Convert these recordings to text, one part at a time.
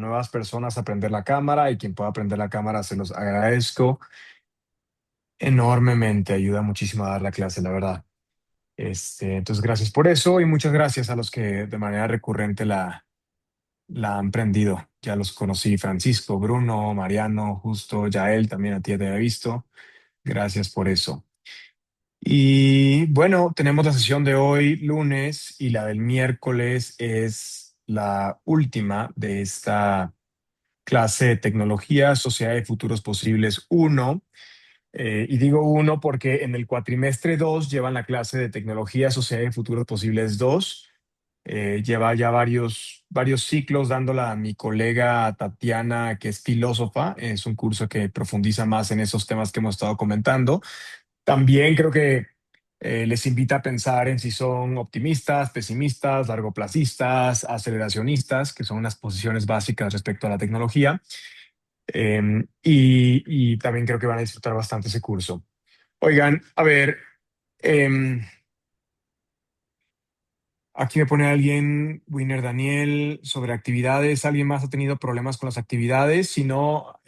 nuevas personas a aprender la cámara y quien pueda aprender la cámara se los agradezco enormemente. Ayuda muchísimo a dar la clase, la verdad. Entonces, gracias por eso y muchas gracias a los que de manera recurrente la han prendido. Ya los conocí, Francisco, Bruno, Mariano, Justo, Yael, también a ti te había visto. Gracias por eso. Y bueno, tenemos la sesión de hoy, lunes, y la del miércoles es la última de esta clase de tecnología, Sociedad de Futuros Posibles uno. Y digo uno porque en el cuatrimestre 2 llevan la clase de Tecnología, Sociedad de Futuros Posibles 2. Lleva ya varios ciclos dándola a mi colega Tatiana, que es filósofa. Es un curso que profundiza más en esos temas que hemos estado comentando. También creo que les invita a pensar en si son optimistas, pesimistas, largoplacistas, aceleracionistas, que son unas posiciones básicas respecto a la tecnología. Y también creo que van a disfrutar bastante ese curso. Oigan, a ver, em, aquí me pone alguien, Winner Daniel, sobre actividades. ¿Alguien más ha tenido problemas con las actividades? Si no,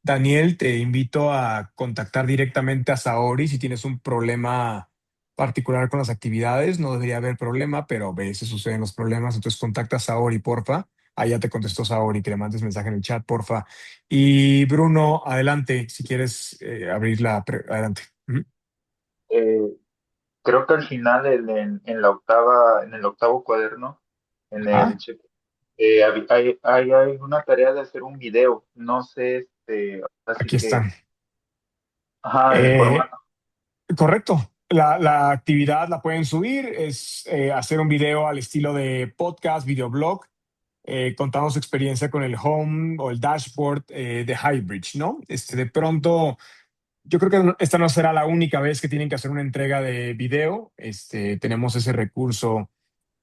Daniel, te invito a contactar directamente a Saori si tienes un problema particular con las actividades. No debería haber problema, pero a veces suceden los problemas. Entonces contacta a Saori, porfa. Ahí ya te contestó Saori, que le mandes mensaje en el chat, porfa. Y Bruno, adelante, si quieres adelante. Ujú. Eh, Creo que al final en el octavo cuaderno, en el Ajá, check, hay una tarea de hacer un video. No sé, así aquí que, están. ajá, el Eh, formato. Correcto. La actividad la pueden subir, es hacer un video al estilo de podcast, videoblog, contando su experiencia con el home o el dashboard de Highbridge, ¿no? De pronto, yo creo que esta no será la única vez que tienen que hacer una entrega de video. Tenemos ese recurso,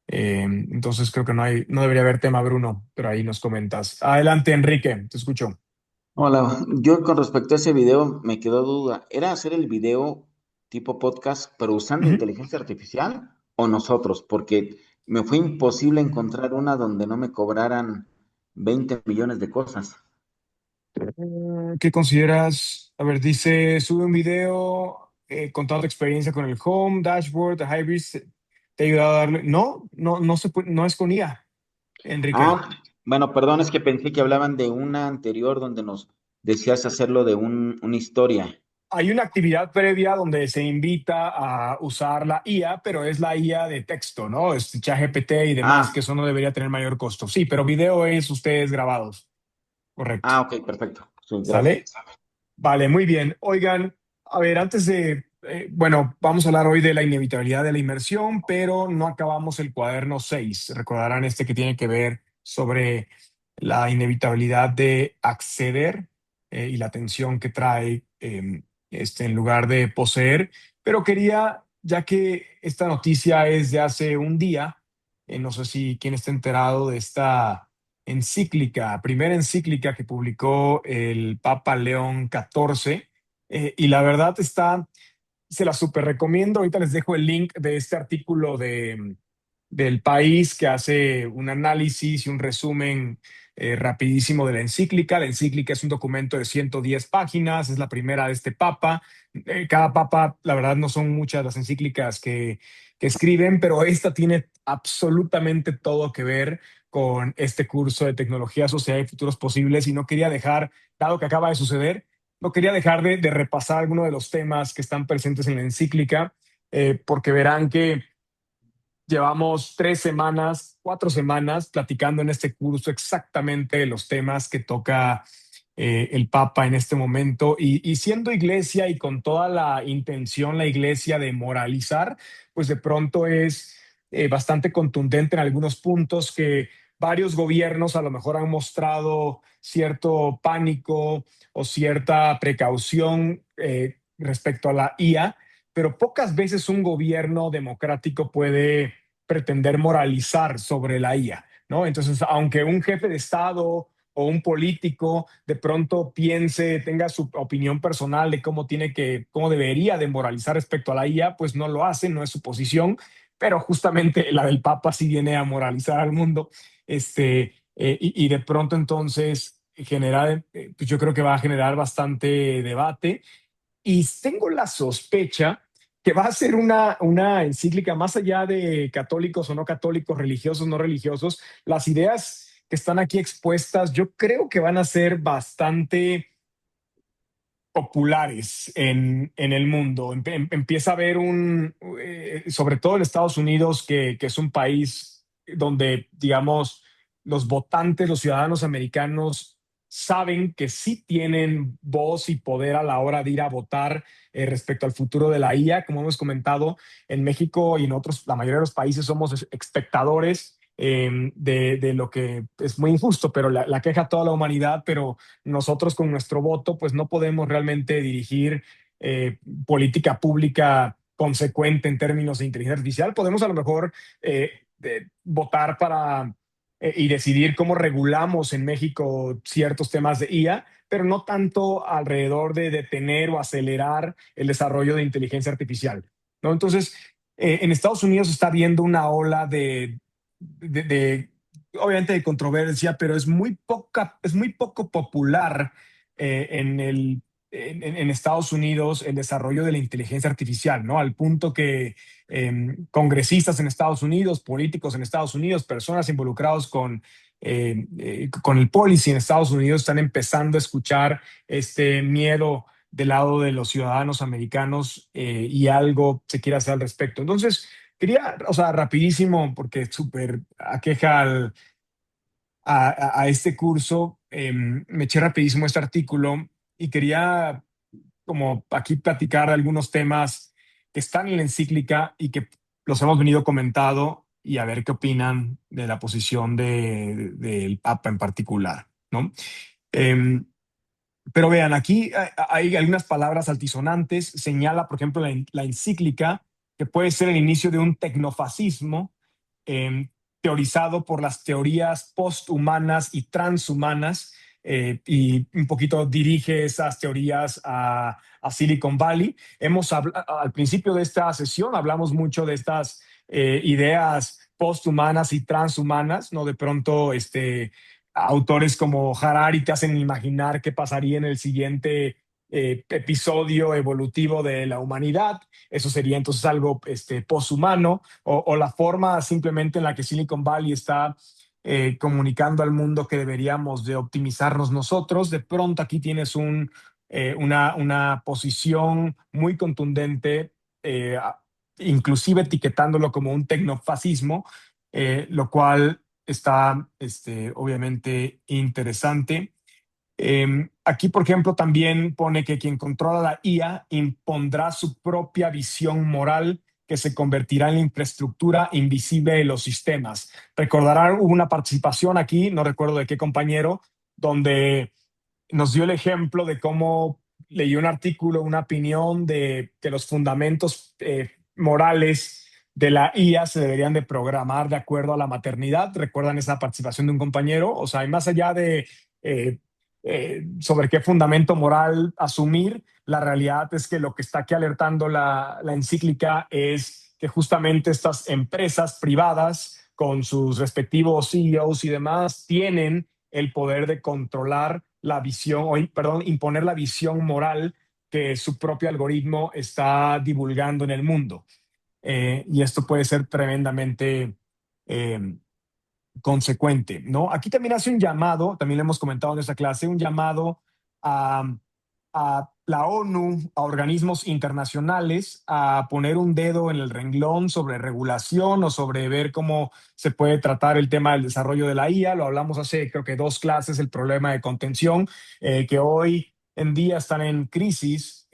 entonces creo que no debería haber tema, Bruno, pero ahí nos comentas. Adelante, Enrique, te escucho. Hola, yo con respecto a ese video me quedó duda. ¿Era hacer el video tipo podcast, pero usando Ujú. inteligencia artificial o nosotros? Porque me fue imposible encontrar una donde no me cobraran 20 millones de cosas. ¿Qué consideras? A ver, dice, sube un video contando tu experiencia con el Home, Dashboard, the Hybrid. ¿Te ha ayudado a darle? No, no se puede, no es con IA, Enrique. Ah, bueno, perdón, es que pensé que hablaban de una anterior donde nos decías hacerlo de una historia. Hay una actividad previa donde se invita a usar la IA, pero es la IA de texto, ¿no? ChatGPT y demás, que Ah, eso no debería tener mayor costo. Sí, pero video es ustedes grabados. Correcto. ok, perfecto. Sí, gracias. ¿Sale? Vale, muy bien. Oigan, a ver, bueno, vamos a hablar hoy de la inevitabilidad de la inmersión, pero no acabamos el cuaderno 6. Recordarán este que tiene que ver sobre la inevitabilidad de acceder y la tensión que trae en lugar de poseer. Pero quería, ya que esta noticia es de hace un día, no sé si quién está enterado de esta encíclica, primera encíclica que publicó el Papa León XIV, y la verdad se la super recomiendo. Ahorita les dejo el link de este artículo del País que hace un análisis y un resumen rapidísimo de la encíclica. La encíclica es un documento de 110 páginas, es la primera de este Papa. Cada Papa, la verdad, no son muchas las encíclicas que escriben, pero esta tiene absolutamente todo que ver con este curso de tecnología, sociedad y futuros posibles. Y no quería dejar, dado que acaba de suceder, no quería dejar de repasar algunos de los temas que están presentes en la encíclica, porque verán que llevamos 3 semanas, 4 semanas platicando en este curso exactamente los temas que toca el Papa en este momento y siendo iglesia y con toda la intención la iglesia de moralizar, pues de pronto es bastante contundente en algunos puntos que varios gobiernos a lo mejor han mostrado cierto pánico o cierta precaución respecto a la IA, pero pocas veces un gobierno democrático puede pretender moralizar sobre la IA, ¿no? Entonces, aunque un jefe de Estado o un político de pronto tenga su opinión personal de cómo debería de moralizar respecto a la IA, pues no lo hace, no es su posición, pero justamente la del Papa sí viene a moralizar al mundo. y de pronto entonces pues yo creo que va a generar bastante debate y tengo la sospecha que va a ser una encíclica más allá de católicos o no católicos, religiosos, no religiosos. Las ideas que están aquí expuestas, yo creo que van a ser bastante populares en el mundo. Empieza a haber sobre todo en Estados Unidos, que es un país donde, digamos, los votantes, los ciudadanos americanos saben que sí tienen voz y poder a la hora de ir a votar respecto al futuro de la IA. Como hemos comentado, en México y en otros, la mayoría de los países somos espectadores de lo que es muy injusto, pero la queja a toda la humanidad, pero nosotros con nuestro voto pues no podemos realmente dirigir política pública consecuente en términos de inteligencia artificial. Podemos a lo mejor votar para y decidir cómo regulamos en México ciertos temas de IA, pero no tanto alrededor de detener o acelerar el desarrollo de inteligencia artificial, ¿no? Entonces, en Estados Unidos está habiendo una ola de obviamente de controversia, pero es muy poco popular en en Estados Unidos el desarrollo de la inteligencia artificial, ¿no? Al punto que congresistas en Estados Unidos, políticos en Estados Unidos, personas involucrados con el policy en Estados Unidos están empezando a escuchar este miedo del lado de los ciudadanos americanos y algo se quiere hacer al respecto. Entonces, quería, o sea, rapidísimo, porque súper aqueja a este curso, me eché rapidísimo este artículo y quería como aquí platicar algunos temas que están en la encíclica y que los hemos venido comentando y a ver qué opinan de la posición del Papa en particular, ¿no? Em, pero vean, aquí hay algunas palabras altisonantes. Señala, por ejemplo, la encíclica que puede ser el inicio de un tecnofascismo eh, teorizado por las teorías posthumanas y transhumanas, y un poquito dirige esas teorías a Silicon Valley. Al principio de esta sesión hablamos mucho de estas ideas posthumanas y transhumanas, ¿no? De pronto, autores como Harari te hacen imaginar qué pasaría en el siguiente episodio evolutivo de la humanidad. Eso sería entonces algo poshumano, o la forma simplemente en la que Silicon Valley está comunicando al mundo que deberíamos de optimizarnos nosotros. De pronto aquí tienes una posición muy contundente, eh, inclusive etiquetándolo como un tecnofascismo, lo cual está obviamente interesante. Aquí, por ejemplo, también pone que quien controla la IA impondrá su propia visión moral que se convertirá en la infraestructura invisible de los sistemas. Recordarán, hubo una participación aquí, no recuerdo de qué compañero, donde nos dio el ejemplo de cómo leyó un artículo, una opinión de que los fundamentos morales de la IA se deberían de programar de acuerdo a la maternidad. ¿Recuerdan esa participación de un compañero? O sea, y más allá de eh, sobre qué fundamento moral asumir, la realidad es que lo que está aquí alertando la encíclica es que justamente estas empresas privadas con sus respectivos CEOs y demás tienen el poder de controlar la visión, perdón, imponer la visión moral que su propio algoritmo está divulgando en el mundo. Y esto puede ser tremendamente eh, consecuente, ¿no? Aquí también hace un llamado, también lo hemos comentado en esta clase, un llamado a, a la ONU, a organismos internacionales, a poner un dedo en el renglón sobre regulación o sobre ver cómo se puede tratar el tema del desarrollo de la IA. Lo hablamos hace, creo que 2 clases, el problema de contención, que hoy en día están en crisis.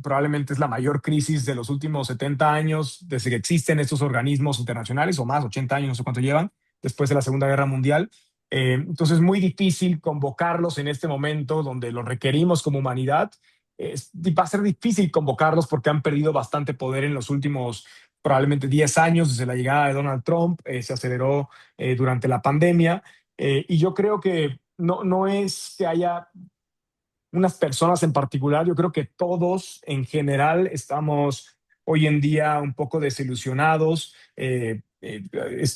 Probablemente es la mayor crisis de los últimos 70 años desde que existen estos organismos internacionales, o más, 80 años, no sé cuánto llevan después de la Segunda Guerra Mundial. Entonces es muy difícil convocarlos en este momento donde los requerimos como humanidad. Va a ser difícil convocarlos porque han perdido bastante poder en los últimos probablemente 10 años desde la llegada de Donald Trump. Se aceleró durante la pandemia, y yo creo que no es que haya unas personas en particular. Yo creo que todos en general estamos hoy en día un poco desilusionados. eh,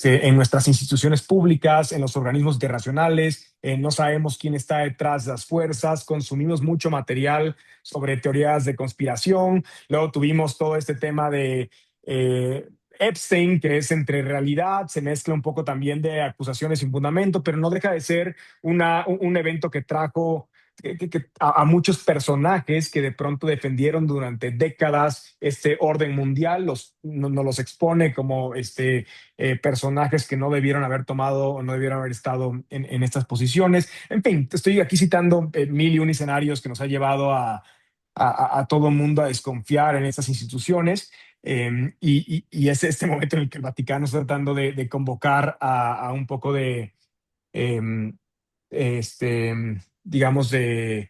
en nuestras instituciones públicas, en los organismos internacionales, no sabemos quién está detrás de las fuerzas, consumimos mucho material sobre teorías de conspiración, luego tuvimos todo este tema de Epstein, que es entre realidad, se mezcla un poco también de acusaciones sin fundamento, pero no deja de ser un evento que trajo a muchos personajes que de pronto defendieron durante décadas este orden mundial, nos los expone como personajes que no debieron haber tomado o no debieron haber estado en estas posiciones. En fin, estoy aquí citando mil y un escenarios que nos ha llevado a todo el mundo a desconfiar en estas instituciones. Y es este momento en el que el Vaticano está tratando de convocar a un poco de, eh, este, digamos, de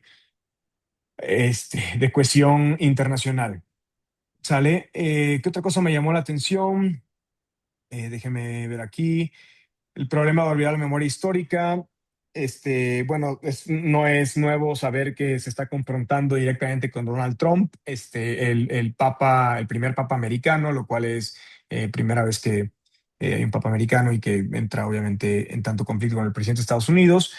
cohesión internacional. ¿Sale? ¿Qué otra cosa me llamó la atención? Déjeme ver aquí. El problema de olvidar la memoria histórica. Bueno, no es nuevo saber que se está confrontando directamente con Donald Trump, el papa, el primer papa americano, lo cual es primera vez que hay un papa americano y que entra obviamente en tanto conflicto con el presidente de Estados Unidos,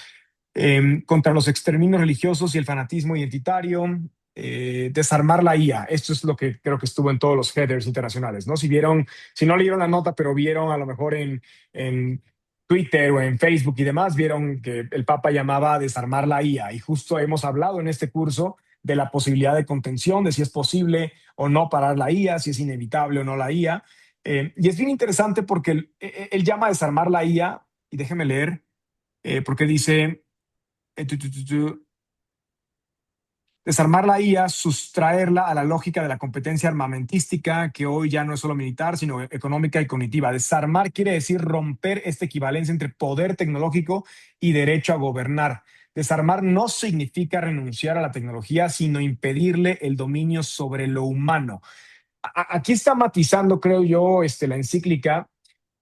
contra los exterminios religiosos y el fanatismo identitario, desarmar la IA. Esto es lo que creo que estuvo en todos los headers internacionales, ¿no? Si no leyeron la nota, pero vieron a lo mejor en Twitter o en Facebook y demás, vieron que el Papa llamaba a desarmar la IA. Y justo hemos hablado en este curso de la posibilidad de contención, de si es posible o no parar la IA, si es inevitable o no la IA. Y es bien interesante porque él llama a desarmar la IA, y déjeme leer, porque dice, eh, tu, tu, tu, tu, desarmar la IA, sustraerla a la lógica de la competencia armamentística, que hoy ya no es solo militar, sino económica y cognitiva. Desarmar quiere decir romper esta equivalencia entre poder tecnológico y derecho a gobernar. Desarmar no significa renunciar a la tecnología, sino impedirle el dominio sobre lo humano. Aquí está matizando, creo yo, la encíclica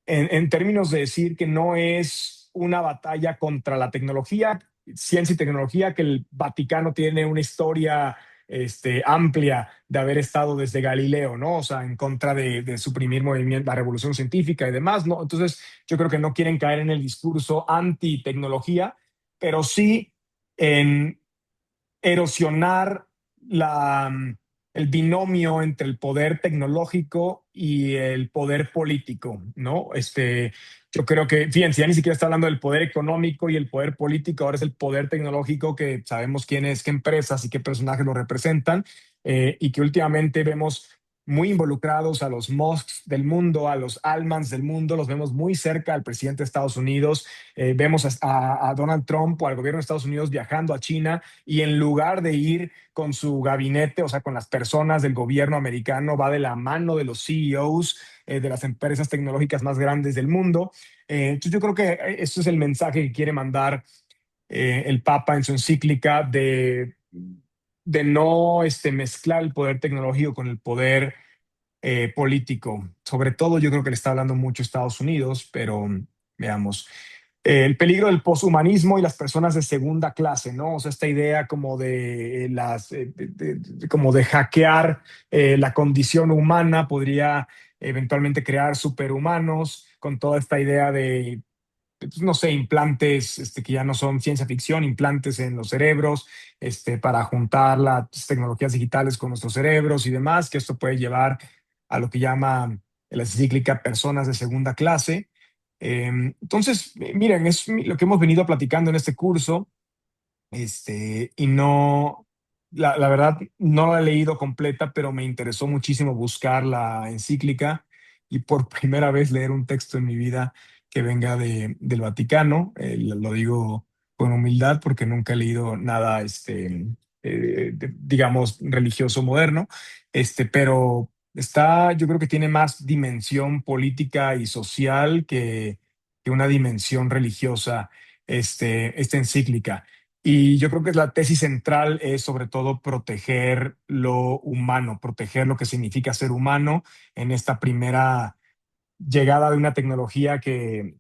en términos de decir que no es una batalla contra la tecnología, ciencia y tecnología, que el Vaticano tiene una historia amplia de haber estado desde Galileo, ¿no? O sea, en contra de suprimir movimiento, la revolución científica y demás, ¿no? Entonces, yo creo que no quieren caer en el discurso anti-tecnología, pero sí en erosionar el binomio entre el poder tecnológico y el poder político, ¿no? Yo creo que, fíjense, ya ni siquiera está hablando del poder económico y el poder político, ahora es el poder tecnológico, que sabemos quién es, qué empresas y qué personajes lo representan, y que últimamente vemos muy involucrados a los Musks del mundo, a los Almans del mundo, los vemos muy cerca al presidente de Estados Unidos, vemos a Donald Trump o al gobierno de Estados Unidos viajando a China, y en lugar de ir con su gabinete, o sea, con las personas del gobierno americano, va de la mano de los CEOs de las empresas tecnológicas más grandes del mundo. Entonces yo creo que eso es el mensaje que quiere mandar el Papa en su encíclica de no mezclar el poder tecnológico con el poder político. Sobre todo yo creo que le está hablando mucho a Estados Unidos, pero veamos. El peligro del poshumanismo y las personas de segunda clase, ¿no? O sea, esta idea como de como de hackear la condición humana podría eventualmente crear superhumanos con toda esta idea de, pues, no sé, implantes que ya no son ciencia ficción, implantes en los cerebros, para juntar las tecnologías digitales con nuestros cerebros y demás, que esto puede llevar a lo que llama la encíclica personas de segunda clase. Entonces, miren, es lo que hemos venido platicando en este curso, y no, la verdad, no la he leído completa, pero me interesó muchísimo buscar la encíclica y por primera vez leer un texto en mi vida que venga del Vaticano. Lo digo con humildad porque nunca he leído nada, digamos, religioso moderno, pero yo creo que tiene más dimensión política y social que una dimensión religiosa, esta encíclica. Y yo creo que la tesis central es sobre todo proteger lo humano, proteger lo que significa ser humano en esta primera llegada de una tecnología que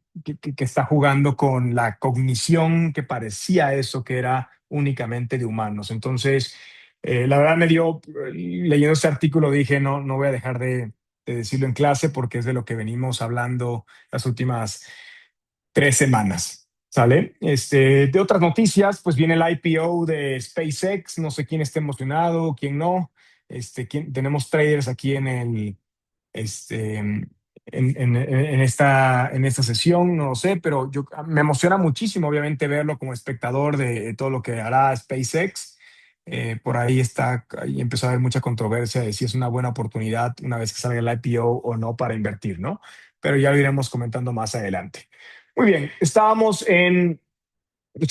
está jugando con la cognición, que parecía eso que era únicamente de humanos. Entonces, la verdad leyendo este artículo dije, no, no voy a dejar de decirlo en clase, porque es de lo que venimos hablando las últimas 3 semanas. ¿Sale? De otras noticias, pues viene el IPO de SpaceX. No sé quién esté emocionado, quién no. Tenemos traders aquí en esta sesión, no lo sé, pero me emociona muchísimo, obviamente, verlo como espectador de todo lo que hará SpaceX. Ahí empezó a haber mucha controversia de si es una buena oportunidad una vez que salga el IPO o no para invertir, ¿no? Pero ya lo iremos comentando más adelante. Muy bien, nos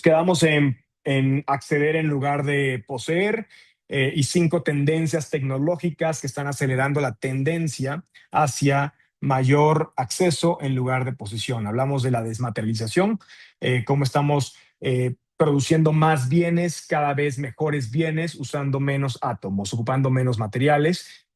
quedamos en acceder en lugar de poseer, y 5 tendencias tecnológicas que están acelerando la tendencia hacia mayor acceso en lugar de posesión. Hablamos de la desmaterialización, cómo estamos produciendo más bienes, cada vez mejores bienes, usando menos átomos, ocupando menos materiales.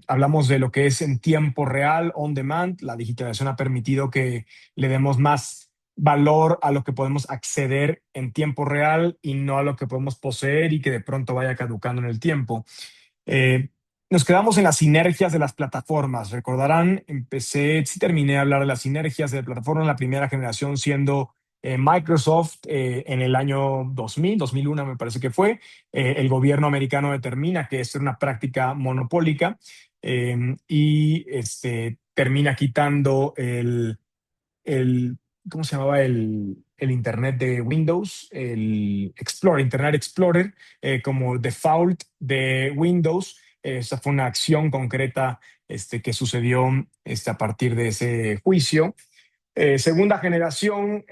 Hablamos de lo que es en tiempo real, on demand. La digitalización ha permitido que le demos más valor a lo que podemos acceder en tiempo real y no a lo que podemos poseer y que de pronto vaya caducando en el tiempo. Eh, Nos quedamos en las sinergias de las plataformas. Recordarán, sí terminé a hablar de las sinergias de plataformas, la primera generación siendo Microsoft en el año 2001 me parece que fue. El gobierno americano determina que esto es una práctica monopólica, y termina quitando el, ¿cómo se llamaba? El Internet de Windows, el Internet Explorer, como default de Windows. Esa fue una acción concreta que sucedió a partir de ese juicio. Segunda generación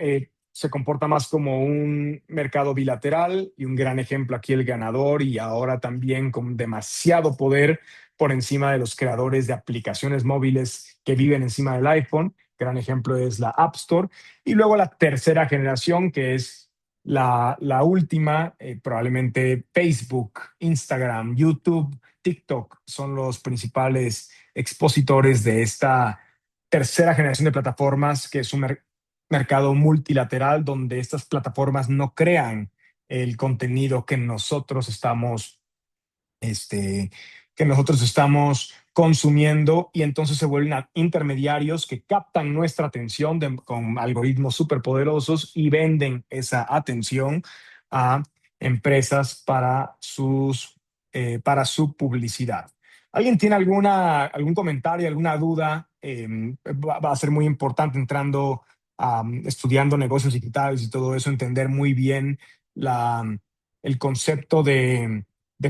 se comporta más como un mercado bilateral y un gran ejemplo aquí el ganador, y ahora también con demasiado poder por encima de los creadores de aplicaciones móviles que viven encima del iPhone. Gran ejemplo es la App Store. Y luego la tercera generación, que es la última, probablemente Facebook, Instagram, YouTube, TikTok son los principales expositores de esta tercera generación de plataformas, que es un mercado multilateral donde estas plataformas no crean el contenido este, que nosotros estamos consumiendo, y entonces se vuelven intermediarios que captan nuestra atención con algoritmos superpoderosos y venden esa atención a empresas para su publicidad. ¿Alguien tiene algún comentario, alguna duda? Va a ser muy importante estudiando negocios digitales y todo eso, entender muy bien el concepto de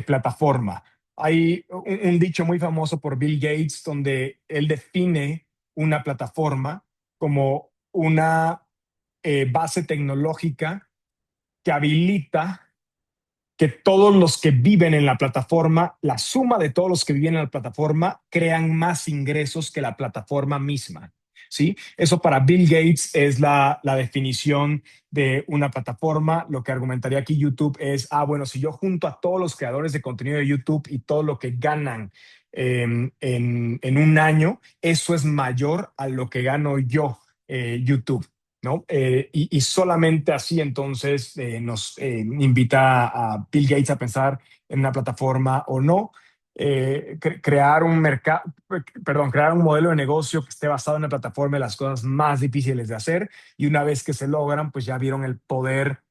plataforma. Hay un dicho muy famoso por Bill Gates donde él define una plataforma como una base tecnológica que habilita que todos los que viven en la plataforma, la suma de todos los que viven en la plataforma, crean más ingresos que la plataforma misma. ¿Sí? Eso para Bill Gates es la definición de una plataforma. Lo que argumentaría aquí YouTube es, bueno, si yo junto a todos los creadores de contenido de YouTube y todo lo que ganan en un año, eso es mayor a lo que gano yo, YouTube. ¿No? Y solamente así entonces nos invita a Bill Gates a pensar en una plataforma o no. Crear un crear un modelo de negocio que esté basado en la plataforma, de las cosas más difíciles de hacer, y una vez que se logran, pues ya vieron el poder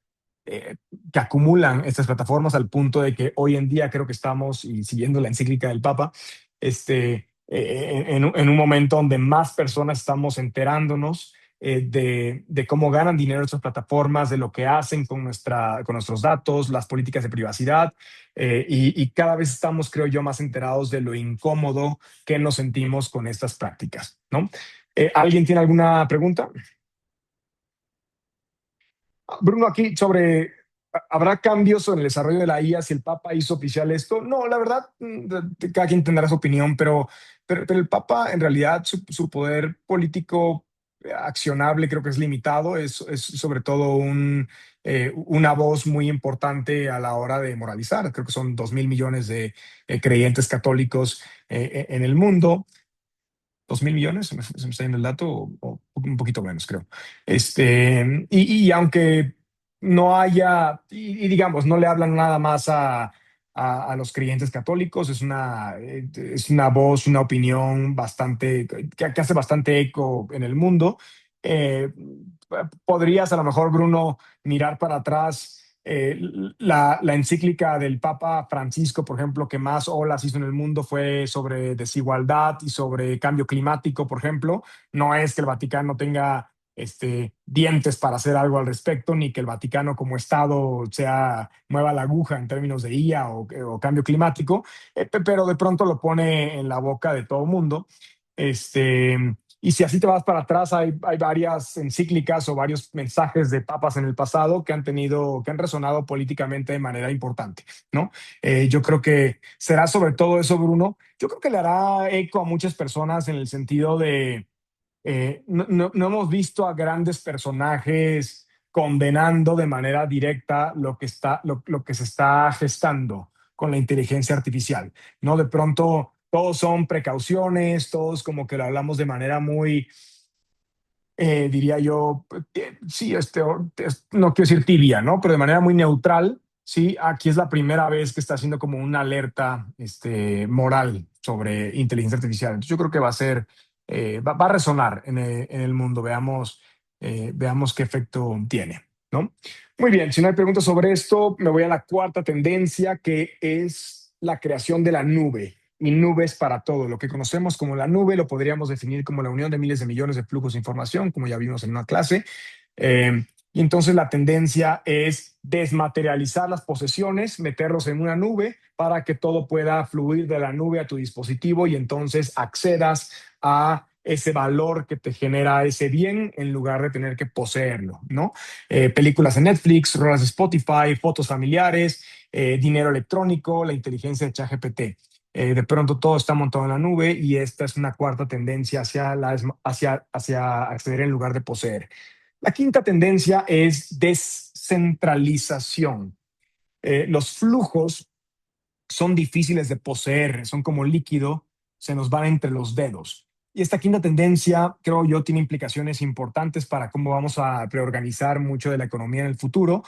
eh, que acumulan estas plataformas, al punto de que hoy en día creo que estamos, y siguiendo la encíclica del Papa, en un momento donde más personas estamos enterándonos de cómo ganan dinero estas plataformas, de lo que hacen con nuestros datos, las políticas de privacidad, y cada vez estamos, creo yo, más enterados de lo incómodo que nos sentimos con estas prácticas, ¿no? ¿Alguien tiene alguna pregunta? Bruno, aquí sobre, ¿habrá cambios en el desarrollo de la IA si el Papa hizo oficial esto? No, la verdad, cada quien tendrá su opinión, pero el Papa en realidad su poder político accionable creo que es limitado. Es sobre todo una voz muy importante a la hora de moralizar. Creo que son 2.000 millones de creyentes católicos en el mundo. 2.000 millones, se me está yendo el dato, o un poquito menos, creo. Y aunque no haya, y digamos, no le hablan nada más a los creyentes católicos. Es una voz, una opinión bastante, que hace bastante eco en el mundo. Eh, Podrías a lo mejor, Bruno, mirar para atrás la encíclica del Papa Francisco, por ejemplo, que más olas hizo en el mundo fue sobre desigualdad y sobre cambio climático, por ejemplo. No es que el Vaticano tenga dientes para hacer algo al respecto, ni que el Vaticano como Estado mueva la aguja en términos de IA o cambio climático, pero de pronto lo pone en la boca de todo el mundo. Este, y si así te vas para atrás, hay varias encíclicas o varios mensajes de papas en el pasado que han resonado políticamente de manera importante, ¿no? Yo creo que será sobre todo eso, Bruno. Yo creo que le hará eco a muchas personas en el sentido de no hemos visto a grandes personajes condenando de manera directa lo que se está gestando con la inteligencia artificial, ¿no? De pronto todos son precauciones, todos como que lo hablamos de manera muy, diría yo, sí, no quiero decir tibia, ¿no? Pero de manera muy neutral, sí, aquí es la primera vez que está haciendo como una alerta moral sobre inteligencia artificial. Entonces yo creo que va a ser, va a resonar en el mundo. Veamos qué efecto tiene, ¿no? Muy bien, si no hay preguntas sobre esto, me voy a la cuarta tendencia, que es la creación de la nube y nubes para todo. Lo que conocemos como la nube lo podríamos definir como la unión de miles de millones de flujos de información, como ya vimos en una clase. Y entonces la tendencia es desmaterializar las posesiones, meterlos en una nube para que todo pueda fluir de la nube a tu dispositivo y entonces accedas a ese valor que te genera ese bien en lugar de tener que poseerlo, ¿no? Películas en Netflix, rolas de Spotify, fotos familiares, dinero electrónico, la inteligencia de ChatGPT. De pronto todo está montado en la nube y esta es una cuarta tendencia hacia acceder en lugar de poseer. La quinta tendencia es descentralización. Los flujos son difíciles de poseer, son como líquido, se nos van entre los dedos. Y esta quinta tendencia, creo yo, tiene implicaciones importantes para cómo vamos a reorganizar mucho de la economía en el futuro.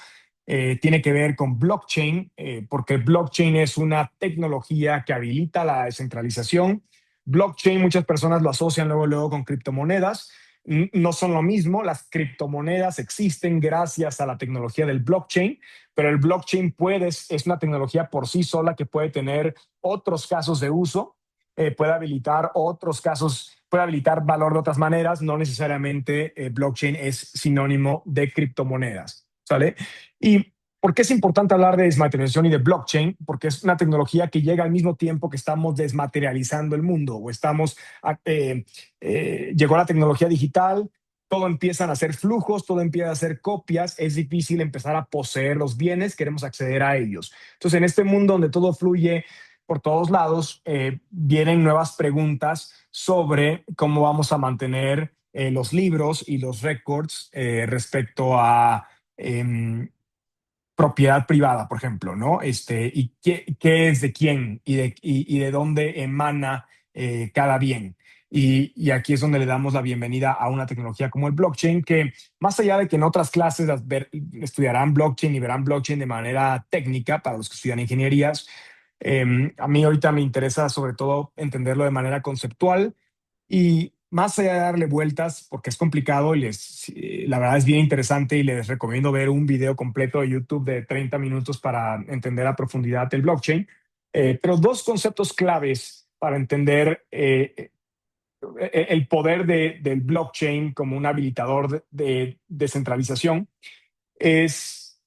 Tiene que ver con blockchain, porque blockchain es una tecnología que habilita la descentralización. Blockchain, muchas personas lo asocian luego con criptomonedas. No son lo mismo. Las criptomonedas existen gracias a la tecnología del blockchain, pero el blockchain es una tecnología por sí sola que puede tener otros casos de uso, puede habilitar otros casos, puede habilitar valor de otras maneras. No necesariamente blockchain es sinónimo de criptomonedas, ¿sale? ¿Y por qué es importante hablar de desmaterialización y de blockchain? Porque es una tecnología que llega al mismo tiempo que estamos desmaterializando el mundo o llegó la tecnología digital, todo empiezan a ser flujos, todo empieza a ser copias, es difícil empezar a poseer los bienes, queremos acceder a ellos. Entonces, en este mundo donde todo fluye por todos lados, vienen nuevas preguntas sobre cómo vamos a mantener los libros y los récords respecto a propiedad privada, por ejemplo, ¿no? Y qué es de quién y de dónde emana cada bien. Y aquí es donde le damos la bienvenida a una tecnología como el blockchain, que más allá de que en otras clases estudiarán blockchain y verán blockchain de manera técnica para los que estudian ingenierías, a mí ahorita me interesa sobre todo entenderlo de manera conceptual y más allá de darle vueltas, porque es complicado la verdad es bien interesante y les recomiendo ver un video completo de YouTube de 30 minutos para entender a profundidad el blockchain. Pero dos conceptos claves para entender el poder del blockchain como un habilitador de descentralización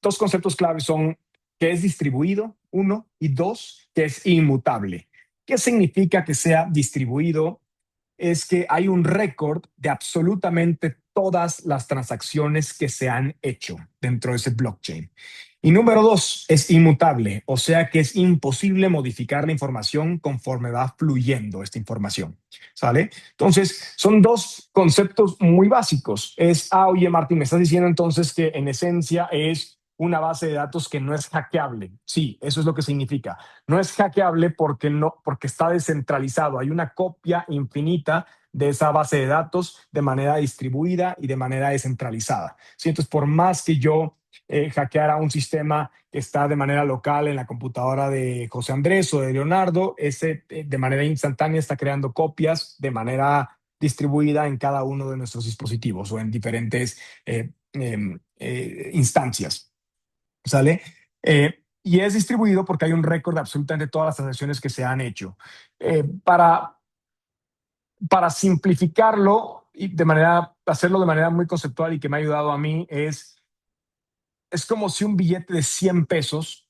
dos conceptos claves son que es distribuido, uno, y dos, que es inmutable. ¿Qué significa que sea distribuido? Es que hay un récord de absolutamente todas las transacciones que se han hecho dentro de ese blockchain. Y número dos, es inmutable, o sea que es imposible modificar la información conforme va fluyendo esta información. ¿Sale? Entonces, son dos conceptos muy básicos. Oye, Martín, me estás diciendo entonces que en esencia es una base de datos que no es hackeable. Sí, eso es lo que significa. No es hackeable porque está descentralizado. Hay una copia infinita de esa base de datos de manera distribuida y de manera descentralizada. ¿Sí? Entonces, por más que yo hackear a un sistema que está de manera local en la computadora de José Andrés o de Leonardo, ese de manera instantánea está creando copias de manera distribuida en cada uno de nuestros dispositivos o en diferentes instancias. ¿Sale? Y es distribuido porque hay un récord de absolutamente todas las transacciones que se han hecho. Para simplificarlo y hacerlo de manera muy conceptual y que me ha ayudado a mí es como si un billete de 100 pesos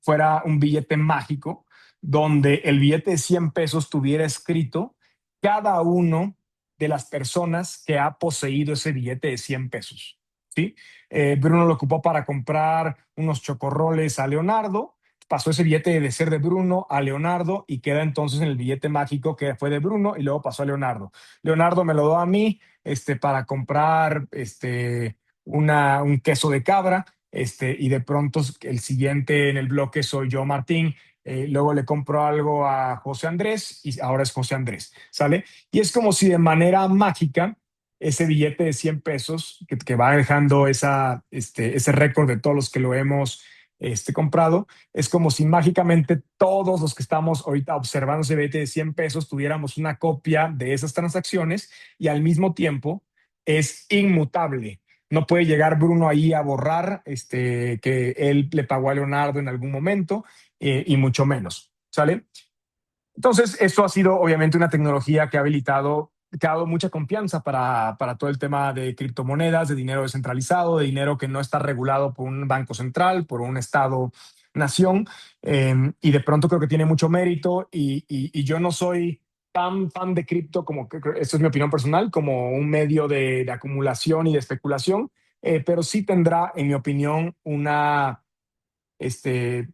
fuera un billete mágico, donde el billete de 100 pesos tuviera escrito cada uno de las personas que ha poseído ese billete de 100 pesos. ¿Sí? Bruno lo ocupó para comprar unos chocorroles a Leonardo, pasó ese billete de ser de Bruno a Leonardo y queda entonces en el billete mágico que fue de Bruno y luego pasó a Leonardo. Leonardo me lo dio a mí para comprar un queso de cabra, y de pronto el siguiente en el bloque soy yo, Martín. Luego le compro algo a José Andrés y ahora es José Andrés, ¿sale? Y es como si de manera mágica ese billete de 100 pesos que va dejando ese récord de todos los que lo hemos comprado, es como si mágicamente todos los que estamos ahorita observando ese billete de 100 pesos tuviéramos una copia de esas transacciones y al mismo tiempo es inmutable. No puede llegar Bruno ahí a borrar que él le pagó a Leonardo en algún momento, y mucho menos, ¿sale? Entonces, esto ha sido obviamente una tecnología que que ha dado mucha confianza para todo el tema de criptomonedas, de dinero descentralizado, de dinero que no está regulado por un banco central, por un Estado-nación, y de pronto creo que tiene mucho mérito y yo no soy tan fan de cripto como, esto es mi opinión personal, como un medio de acumulación y de especulación, pero sí tendrá, en mi opinión, este,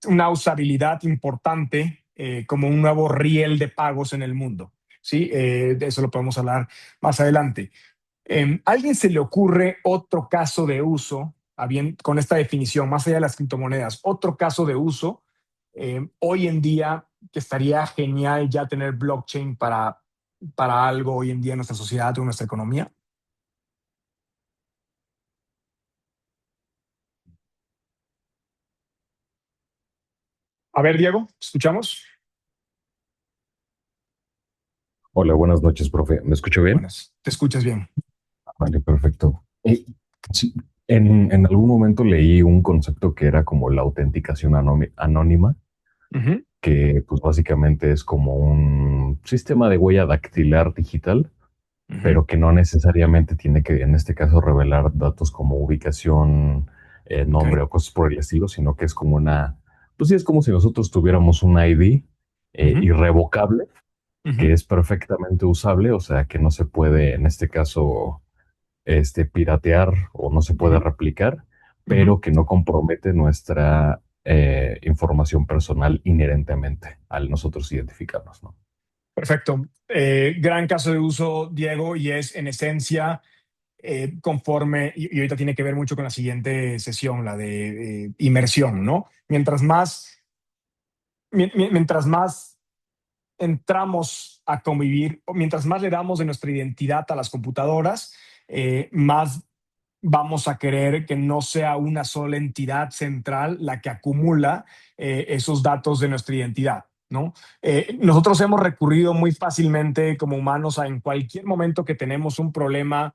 una usabilidad importante, como un nuevo riel de pagos en el mundo. ¿Sí? De eso lo podemos hablar más adelante. ¿A alguien se le ocurre otro caso de uso, con esta definición, más allá de las criptomonedas, otro caso de uso hoy en día que estaría genial ya tener blockchain para algo hoy en día en nuestra sociedad o en nuestra economía? A ver, Diego, ¿escuchamos? Hola, buenas noches, profe. ¿Me escucho bien? Buenas, te escuchas bien. Vale, perfecto. Sí, en algún momento leí un concepto que era como la autenticación anónima, Ujú, que pues básicamente es como un sistema de huella dactilar digital, ujú, pero que no necesariamente tiene que, en este caso, revelar datos como ubicación, ok, nombre o cosas por el estilo, sino que es como pues sí, es como si nosotros tuviéramos un ID ujú, irrevocable que ujú, es perfectamente usable, o sea, que no se puede, en este caso, piratear o no se puede ujú, replicar, ujú. pero que no compromete nuestra información personal inherentemente al nosotros identificarnos, ¿no? Perfecto. Gran caso de uso, Diego, y es en esencia conforme, y ahorita tiene que ver mucho con la siguiente sesión, la de inmersión, ¿no? Mientras más entramos a convivir, o mientras más le damos de nuestra identidad a las computadoras, más vamos a querer que no sea una sola entidad central la que acumula esos datos de nuestra identidad, ¿no? Nosotros hemos recurrido muy fácilmente como humanos a en cualquier momento que tenemos un problema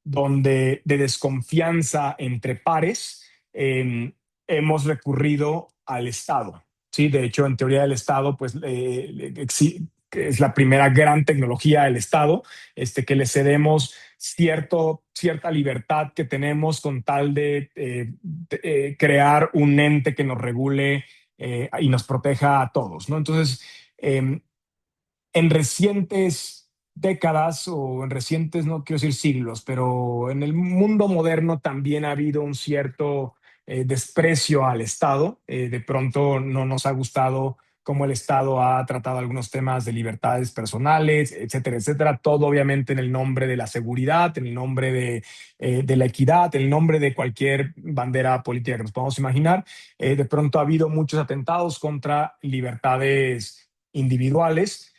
de desconfianza entre pares, hemos recurrido al Estado. Sí, de hecho, en teoría del Estado, pues que es la primera gran tecnología del Estado, que le cedemos cierta libertad que tenemos con tal de crear un ente que nos regule y nos proteja a todos, ¿no? Entonces, eh, en recientes décadas o en recientes, no quiero decir siglos, pero en el mundo moderno también ha habido un cierto desprecio al Estado. De pronto no nos ha gustado cómo el Estado ha tratado algunos temas de libertades personales, etcétera, etcétera. Todo obviamente en el nombre de la seguridad, en el nombre de la equidad, en el nombre de cualquier bandera política que nos podamos imaginar. De pronto ha habido muchos atentados contra libertades individuales.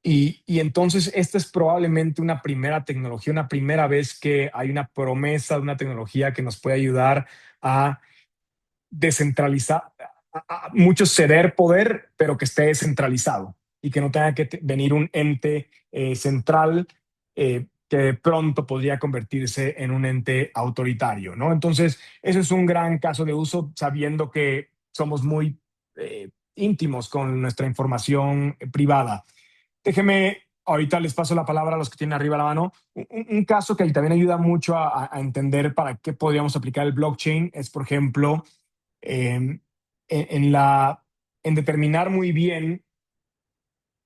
Y entonces esta es probablemente una primera tecnología, una primera vez que hay una promesa de una tecnología que nos puede ayudar a descentralizar, mucho ceder poder, pero que esté descentralizado y que no tenga que venir un ente central que de pronto podría convertirse en un ente autoritario, ¿no? Entonces, eso es un gran caso de uso, sabiendo que somos muy íntimos con nuestra información privada. Déjeme, ahorita les paso la palabra a los que tienen arriba la mano. Un caso que también ayuda mucho a entender para qué podríamos aplicar el blockchain es, por ejemplo, en, en la, en determinar muy bien,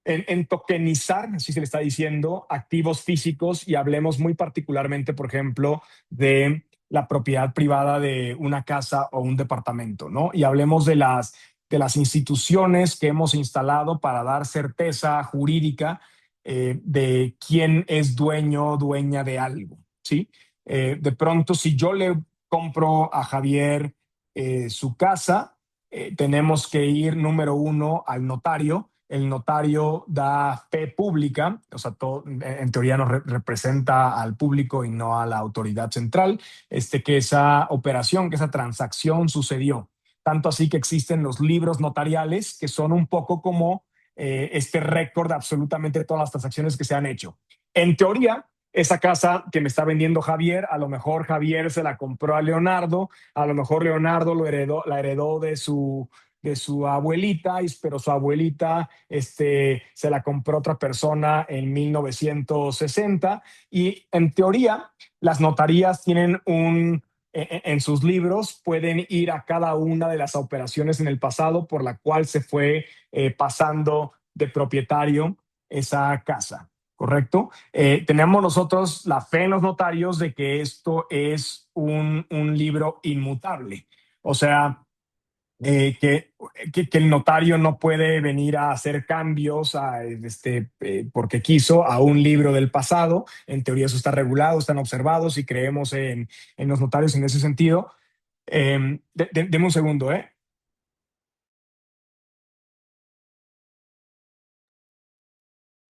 en tokenizar, así se le está diciendo, activos físicos, y hablemos muy particularmente, por ejemplo, de la propiedad privada de una casa o un departamento, ¿no? Y hablemos de las instituciones que hemos instalado para dar certeza jurídica de quién es dueño o dueña de algo, ¿sí? De pronto, si yo le compro a Javier su casa, tenemos que ir, número uno, al notario. El notario da fe pública, o sea, todo, en teoría nos representa al público y no a la autoridad central, que esa operación, que esa transacción sucedió. Tanto así que existen los libros notariales, que son un poco como este récord de absolutamente todas las transacciones que se han hecho. En teoría, esa casa que me está vendiendo Javier, a lo mejor Javier se la compró a Leonardo, a lo mejor Leonardo la heredó de su abuelita, pero su abuelita se la compró otra persona en 1960, y en teoría las notarías tienen en sus libros pueden ir a cada una de las operaciones en el pasado por la cual se fue pasando de propietario esa casa, ¿correcto? Tenemos nosotros la fe en los notarios de que esto es un libro inmutable. O sea, que el notario no puede venir a hacer cambios porque quiso a un libro del pasado. En teoría eso está regulado, están observados y creemos en los notarios en ese sentido. Deme un segundo, ¿eh?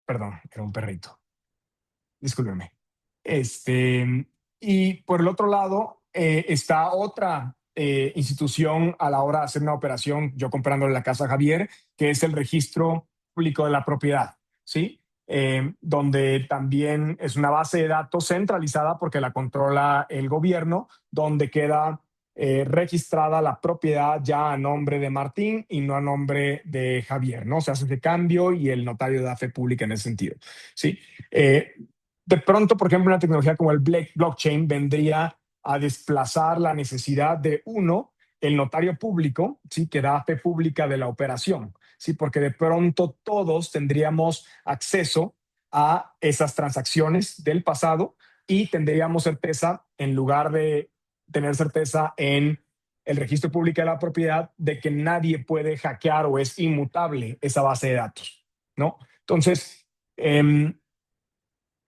Perdón, era un perrito. Discúlpeme. Y por el otro lado, está otra institución a la hora de hacer una operación, yo comprándole la casa a Javier, que es el registro público de la propiedad, ¿sí? Donde también es una base de datos centralizada porque la controla el gobierno, donde queda registrada la propiedad ya a nombre de Martín y no a nombre de Javier, ¿no? Se hace ese cambio y el notario da fe pública en ese sentido, ¿sí? De pronto, por ejemplo, una tecnología como el blockchain vendría a desplazar la necesidad de uno, el notario público, ¿sí? Que da fe pública de la operación, ¿sí? Porque de pronto todos tendríamos acceso a esas transacciones del pasado y tendríamos certeza, en lugar de tener certeza en el registro público de la propiedad, de que nadie puede hackear o es inmutable esa base de datos, ¿no? Entonces,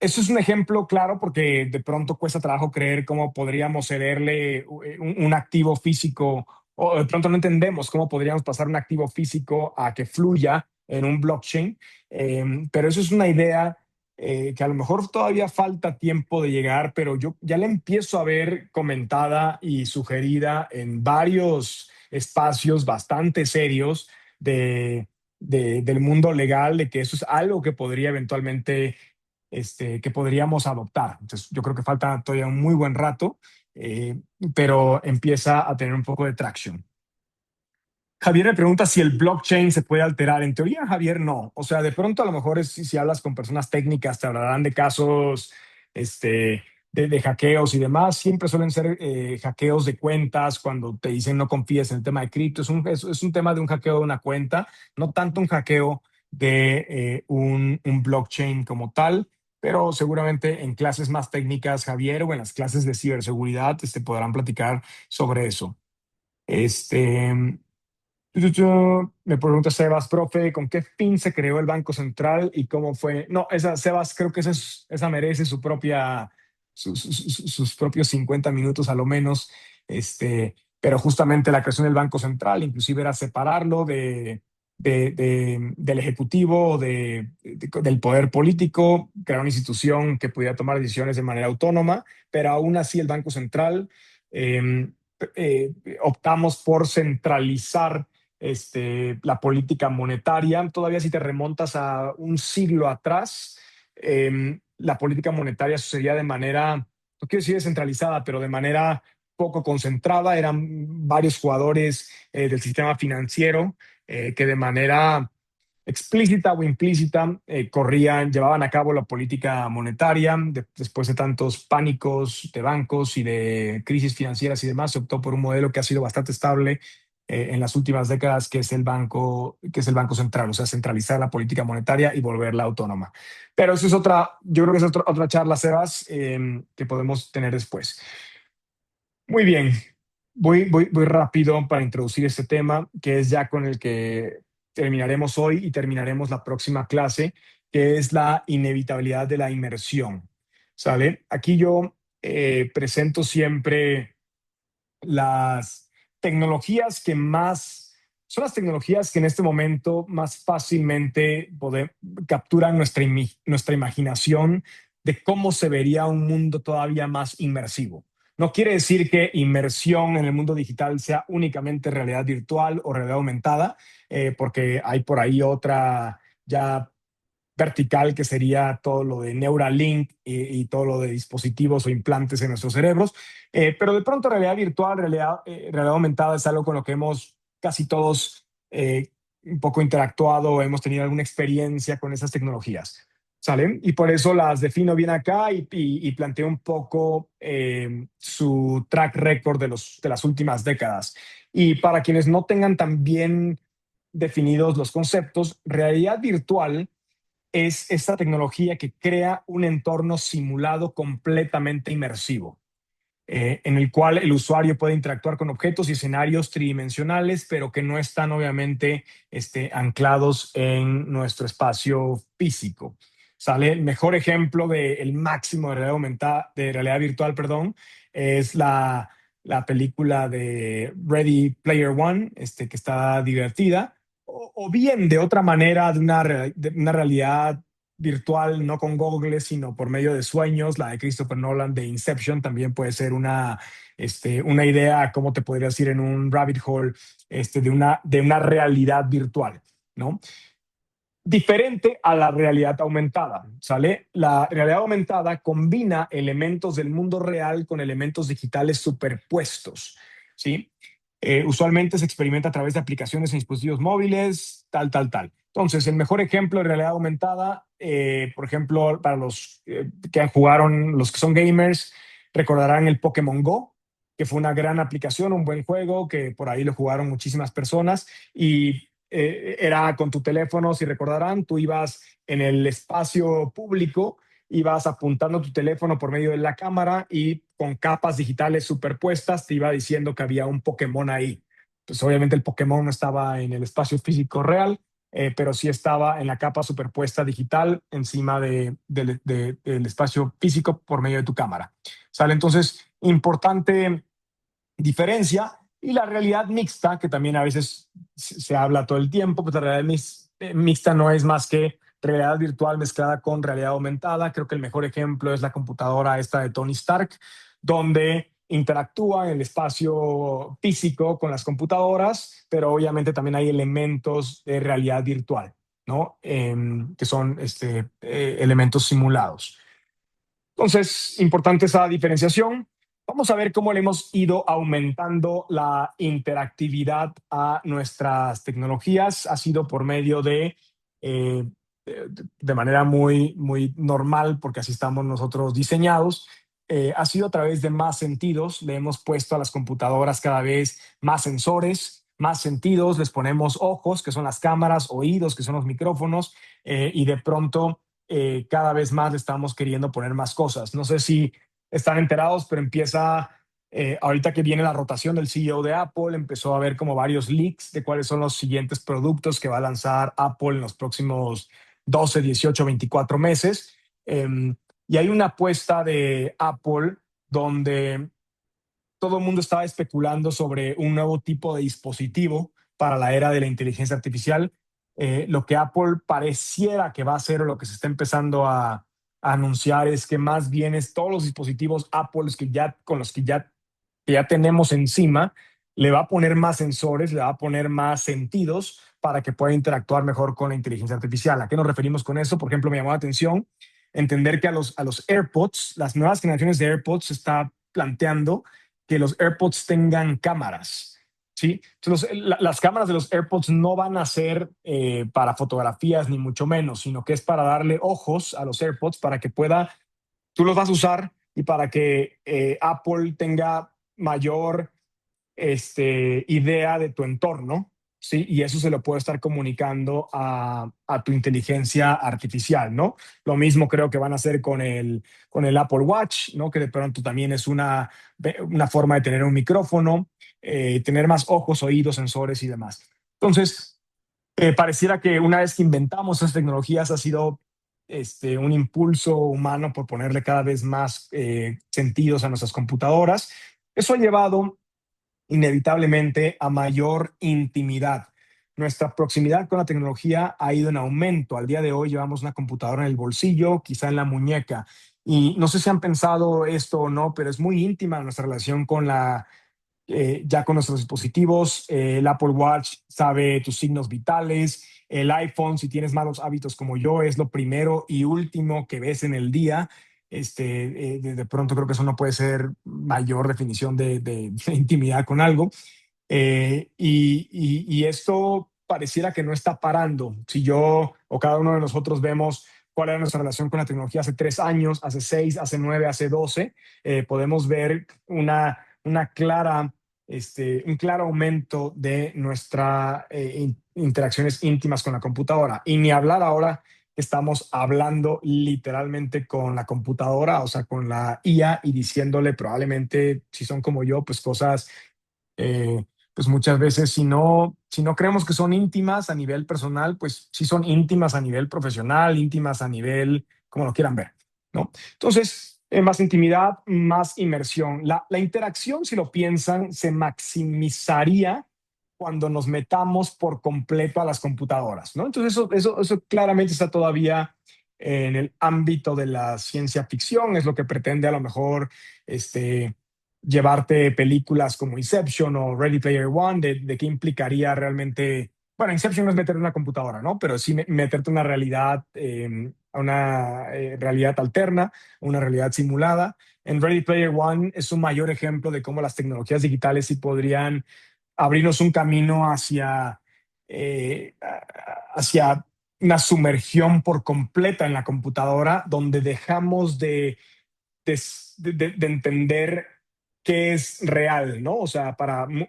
eso es un ejemplo claro porque de pronto cuesta trabajo creer cómo podríamos cederle un activo físico, o de pronto no entendemos cómo podríamos pasar un activo físico a que fluya en un blockchain. Pero eso es una idea que a lo mejor todavía falta tiempo de llegar, pero yo ya la empiezo a ver comentada y sugerida en varios espacios bastante serios del mundo legal, de que eso es algo que podría eventualmente que podríamos adoptar. Entonces, yo creo que falta todavía un muy buen rato, eh, pero empieza a tener un poco de tracción. Javier me pregunta si el blockchain se puede alterar. En teoría, Javier, no. O sea, de pronto a lo mejor si hablas con personas técnicas te hablarán de casos de hackeos y demás. Siempre suelen ser hackeos de cuentas cuando te dicen no confíes en el tema de cripto. Es un tema de un hackeo de una cuenta, no tanto un hackeo de un blockchain como tal, pero seguramente en clases más técnicas, Javier, o en las clases de ciberseguridad, podrán platicar sobre eso. Me pregunta Sebas, profe, ¿con qué fin se creó el Banco Central y cómo fue? No, Sebas, creo que esa merece sus propios 50 minutos a lo menos. Pero justamente la creación del Banco Central inclusive era separarlo del Ejecutivo, del poder político, crear una institución que pudiera tomar decisiones de manera autónoma, pero aún así el Banco Central eh, optamos por centralizar la política monetaria. Todavía si te remontas a un siglo atrás, la política monetaria sucedía de manera, no quiero decir descentralizada, pero de manera poco concentrada. Eran varios jugadores del sistema financiero que de manera explícita o implícita llevaban a cabo la política monetaria. Después de tantos pánicos de bancos y de crisis financieras y demás, se optó por un modelo que ha sido bastante estable en las últimas décadas, que es el Banco Central, o sea, centralizar la política monetaria y volverla autónoma. Pero eso es yo creo que es otra charla, Sebas, que podemos tener después. Muy bien, voy rápido para introducir este tema, que es ya con el que terminaremos hoy y terminaremos la próxima clase, que es la inevitabilidad de la inmersión. ¿Sale? Aquí yo presento siempre las tecnologías que más, son las tecnologías que en este momento más fácilmente capturan nuestra imaginación de cómo se vería un mundo todavía más inmersivo. No quiere decir que inmersión en el mundo digital sea únicamente realidad virtual o realidad aumentada, porque hay por ahí otra ya vertical, que sería todo lo de Neuralink y todo lo de dispositivos o implantes en nuestros cerebros. Pero de pronto realidad virtual, realidad aumentada es algo con lo que hemos casi todos un poco interactuado, hemos tenido alguna experiencia con esas tecnologías. ¿Sale? Y por eso las defino bien acá y planteo un poco su track record de las últimas décadas. Y para quienes no tengan tan bien definidos los conceptos, realidad virtual es esta tecnología que crea un entorno simulado completamente inmersivo, en el cual el usuario puede interactuar con objetos y escenarios tridimensionales, pero que no están obviamente anclados en nuestro espacio físico. ¿Sale? El mejor ejemplo del máximo de realidad aumentada, de realidad virtual, perdón, es la película de Ready Player One, que está divertida, o bien de otra manera, de una realidad virtual, no con goggles, sino por medio de sueños. La de Christopher Nolan de Inception también puede ser una idea, cómo te podrías ir en un rabbit hole de una realidad virtual, ¿no? Diferente a la realidad aumentada, ¿sale? La realidad aumentada combina elementos del mundo real con elementos digitales superpuestos, ¿sí? Usualmente se experimenta a través de aplicaciones en dispositivos móviles, tal. Entonces, el mejor ejemplo de realidad aumentada, por ejemplo, para los que jugaron, los que son gamers, recordarán el Pokémon Go, que fue una gran aplicación, un buen juego, que por ahí lo jugaron muchísimas personas y era con tu teléfono, si recordarán, tú ibas en el espacio público, ibas apuntando tu teléfono por medio de la cámara y con capas digitales superpuestas te iba diciendo que había un Pokémon ahí. Pues obviamente el Pokémon no estaba en el espacio físico real, pero sí estaba en la capa superpuesta digital encima del espacio físico por medio de tu cámara. ¿Sale? Entonces, importante diferencia. Y la realidad mixta, que también a veces se habla todo el tiempo, pues la realidad mixta no es más que realidad virtual mezclada con realidad aumentada. Creo que el mejor ejemplo es la computadora esta de Tony Stark, donde interactúa en el espacio físico con las computadoras, pero obviamente también hay elementos de realidad virtual, ¿no? Que son elementos simulados. Entonces, importante esa diferenciación. Vamos a ver cómo le hemos ido aumentando la interactividad a nuestras tecnologías. Ha sido por medio eh, de manera muy normal, porque así estamos nosotros diseñados. Ha sido a través de más sentidos. Le hemos puesto a las computadoras cada vez más sensores, más sentidos. Les ponemos ojos, que son las cámaras, oídos, que son los micrófonos, y de pronto cada vez más le estamos queriendo poner más cosas. No sé si están enterados, pero ahorita que viene la rotación del CEO de Apple, empezó a haber como varios leaks de cuáles son los siguientes productos que va a lanzar Apple en los próximos 12, 18, 24 meses. Y hay una apuesta de Apple donde todo el mundo estaba especulando sobre un nuevo tipo de dispositivo para la era de la inteligencia artificial, lo que Apple pareciera que va a hacer, o lo que se está empezando a anunciar, es que más bien es todos los dispositivos Apple con los que ya tenemos encima, le va a poner más sensores, le va a poner más sentidos para que pueda interactuar mejor con la inteligencia artificial. ¿A qué nos referimos con eso? Por ejemplo, me llamó la atención entender que a los AirPods, las nuevas generaciones de AirPods, se está planteando que los AirPods tengan cámaras. ¿Sí? Entonces, las cámaras de los AirPods no van a ser para fotografías, ni mucho menos, sino que es para darle ojos a los AirPods para que tú los vas a usar, y para que Apple tenga mayor idea de tu entorno, ¿sí? Y eso se lo puede estar comunicando a tu inteligencia artificial, ¿no? Lo mismo creo que van a hacer con el Apple Watch, ¿no? Que de pronto también es una forma de tener un micrófono, tener más ojos, oídos, sensores y demás. Entonces, pareciera que una vez que inventamos esas tecnologías ha sido un impulso humano por ponerle cada vez más sentidos a nuestras computadoras. Eso ha llevado inevitablemente a mayor intimidad. Nuestra proximidad con la tecnología ha ido en aumento. Al día de hoy llevamos una computadora en el bolsillo, quizá en la muñeca. Y no sé si han pensado esto o no, pero es muy íntima nuestra relación ya con nuestros dispositivos. El Apple Watch sabe tus signos vitales. El iPhone, si tienes malos hábitos como yo, es lo primero y último que ves en el día. De pronto creo que eso no puede ser mayor definición de intimidad con algo. Y esto pareciera que no está parando. Si yo o cada uno de nosotros vemos cuál era nuestra relación con la tecnología hace 3 años, hace 6, hace 9, hace 12, podemos ver un claro aumento de nuestras interacciones íntimas con la computadora. Y ni hablar ahora que estamos hablando literalmente con la computadora, o sea, con la IA, y diciéndole probablemente, si son como yo, pues cosas, eh, pues muchas veces, si no creemos que son íntimas a nivel personal, pues sí son íntimas a nivel profesional, íntimas a nivel, como lo quieran ver, ¿no? Entonces, más intimidad, más inmersión. La interacción, si lo piensan, se maximizaría cuando nos metamos por completo a las computadoras, ¿no? Entonces, eso claramente está todavía en el ámbito de la ciencia ficción. Es lo que pretende a lo mejor llevarte películas como Inception o Ready Player One, de qué implicaría realmente. Bueno, Inception no es meterte en una computadora, ¿no? Pero sí meterte en una realidad, a una realidad alterna, una realidad simulada. En Ready Player One es un mayor ejemplo de cómo las tecnologías digitales sí podrían abrirnos un camino hacia una sumergión por completa en la computadora, donde dejamos de entender qué es real, ¿no? O sea,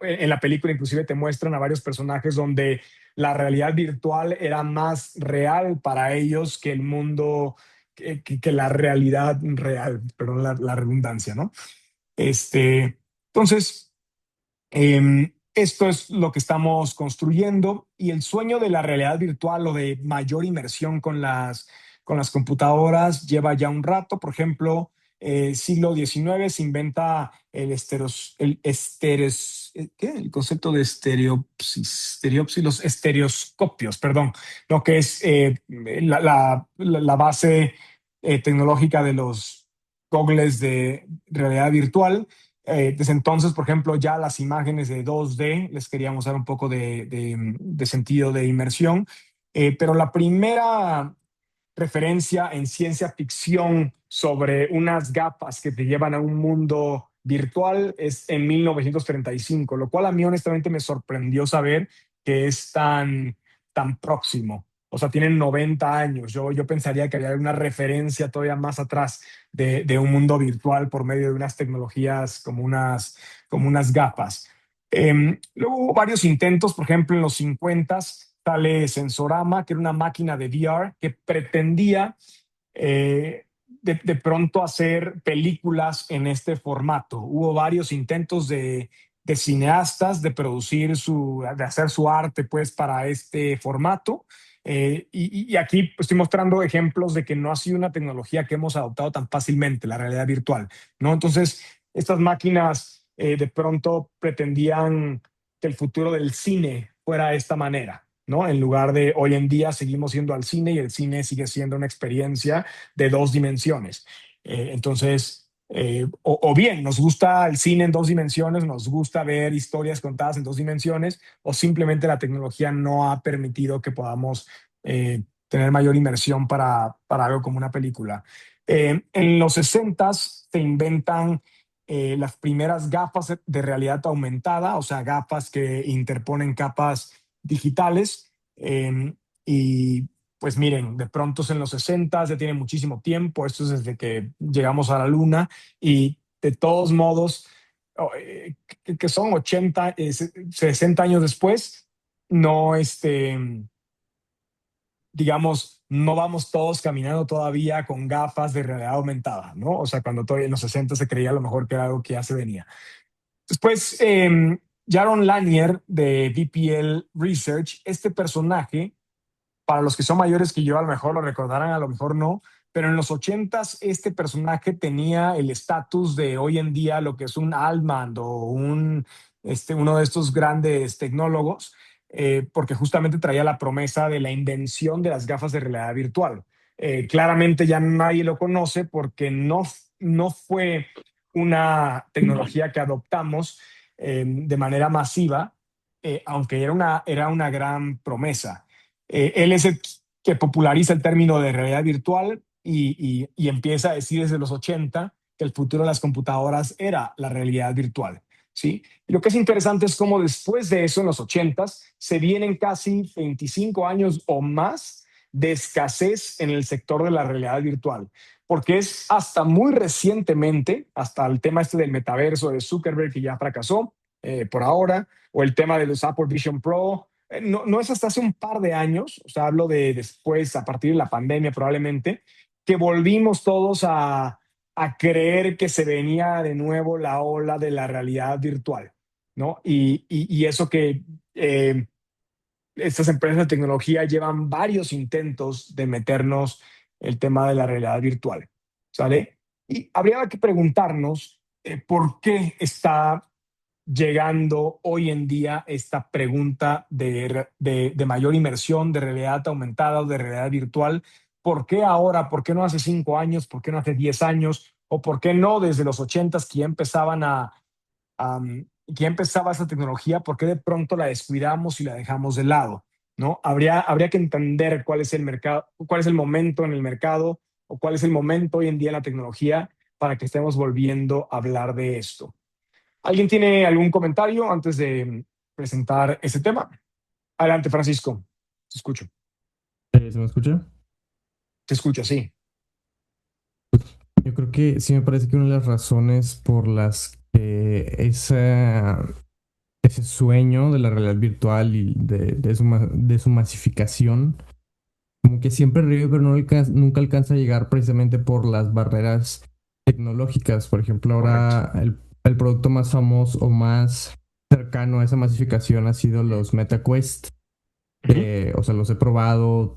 en la película inclusive te muestran a varios personajes donde la realidad virtual era más real para ellos que el mundo, que la realidad real, perdón la redundancia, ¿no? Entonces, esto es lo que estamos construyendo, y el sueño de la realidad virtual o de mayor inmersión con las computadoras lleva ya un rato. Por ejemplo, siglo XIX se inventa el concepto de los estereoscopios, perdón, lo que es la base tecnológica de los gogles de realidad virtual. Desde entonces, por ejemplo, ya las imágenes de 2D les queríamos dar un poco de sentido de inmersión. Pero la primera referencia en ciencia ficción sobre unas gafas que te llevan a un mundo virtual es en 1935, lo cual a mí honestamente me sorprendió saber que es tan próximo. O sea, tienen 90 años. Yo pensaría que había una referencia todavía más atrás de un mundo virtual por medio de unas tecnologías como unas gafas. Luego hubo varios intentos. Por ejemplo, en los 50 sale Sensorama, que era una máquina de VR que pretendía de pronto hacer películas en este formato. Hubo varios intentos de cineastas de de hacer su arte pues para este formato. Y aquí pues, estoy mostrando ejemplos de que no ha sido una tecnología que hemos adoptado tan fácilmente, la realidad virtual, ¿no? Entonces, estas máquinas de pronto pretendían que el futuro del cine fuera de esta manera, ¿no? En lugar de hoy en día seguimos yendo al cine y el cine sigue siendo una experiencia de 2 dimensiones. Entonces, o bien nos gusta el cine en 2 dimensiones, nos gusta ver historias contadas en 2 dimensiones, o simplemente la tecnología no ha permitido que podamos tener mayor inmersión para algo como una película. En los 60 se inventan las primeras gafas de realidad aumentada, o sea, gafas que interponen capas digitales. Y pues miren, de pronto en los 60 ya tiene muchísimo tiempo, esto es desde que llegamos a la Luna, y de todos modos, que son 80, 60 años después, no, digamos, no vamos todos caminando todavía con gafas de realidad aumentada, ¿no? O sea, cuando todavía en los 60 se creía a lo mejor que era algo que ya se venía. Después, Jaron Lanier de VPL Research, este personaje, para los que son mayores que yo, a lo mejor lo recordarán, a lo mejor no, pero en los 80 este personaje tenía el estatus de hoy en día lo que es un Altman o uno de estos grandes tecnólogos, porque justamente traía la promesa de la invención de las gafas de realidad virtual. Claramente ya nadie lo conoce porque no fue una tecnología que adoptamos de manera masiva, aunque era una gran promesa. Él es el que populariza el término de realidad virtual y empieza a decir desde los 80 que el futuro de las computadoras era la realidad virtual. ¿Sí? Y lo que es interesante es cómo después de eso, en los 80, se vienen casi 25 años o más de escasez en el sector de la realidad virtual, porque es hasta muy recientemente, hasta el tema del metaverso de Zuckerberg, que ya fracasó por ahora, o el tema de los Apple Vision Pro. No es hasta hace un par de años, o sea, hablo de después, a partir de la pandemia probablemente, que volvimos todos a creer que se venía de nuevo la ola de la realidad virtual, ¿no? Y eso que estas empresas de tecnología llevan varios intentos de meternos el tema de la realidad virtual, ¿sale? Y habría que preguntarnos por qué está llegando hoy en día esta pregunta de mayor inmersión, de realidad aumentada o de realidad virtual. ¿Por qué ahora? ¿Por qué no hace 5 años? ¿Por qué no hace 10 años? ¿O por qué no desde los 80 que ya empezaban que ya empezaba esa tecnología? ¿Por qué de pronto la descuidamos y la dejamos de lado? ¿No? Habría que entender cuál es el mercado, cuál es el momento en el mercado, o cuál es el momento hoy en día en la tecnología para que estemos volviendo a hablar de esto. ¿Alguien tiene algún comentario antes de presentar ese tema? Adelante, Francisco. Te escucho. ¿Se me escucha? Te escucho, sí. Yo creo que sí me parece que una de las razones por las que ese sueño de la realidad virtual y de su masificación, como que siempre revive, pero nunca alcanza a llegar precisamente por las barreras tecnológicas. Por ejemplo, ahora el producto más famoso o más cercano a esa masificación ha sido los MetaQuest. O sea, los he probado.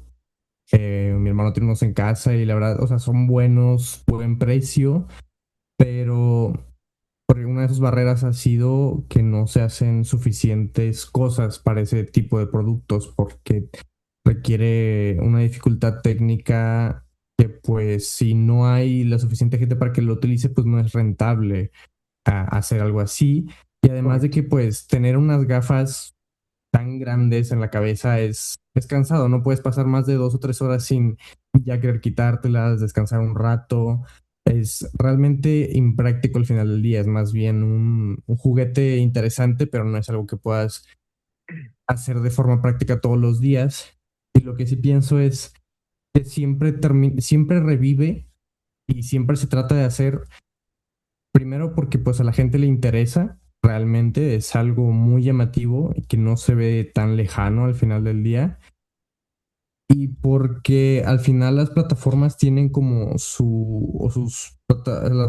Mi hermano tiene unos en casa y la verdad, o sea, son buenos, buen precio, pero porque una de sus barreras ha sido que no se hacen suficientes cosas para ese tipo de productos porque requiere una dificultad técnica que pues si no hay la suficiente gente para que lo utilice, pues no es rentable hacer algo así. Y además de que pues tener unas gafas tan grandes en la cabeza es cansado, no puedes pasar más de 2 o 3 horas sin ya querer quitártelas, descansar un rato. Es realmente impráctico al final del día, es más bien un juguete interesante, pero no es algo que puedas hacer de forma práctica todos los días. Y lo que sí pienso es que siempre revive y siempre se trata de hacer, primero porque pues a la gente le interesa, realmente es algo muy llamativo y que no se ve tan lejano al final del día. Y porque al final las plataformas tienen como las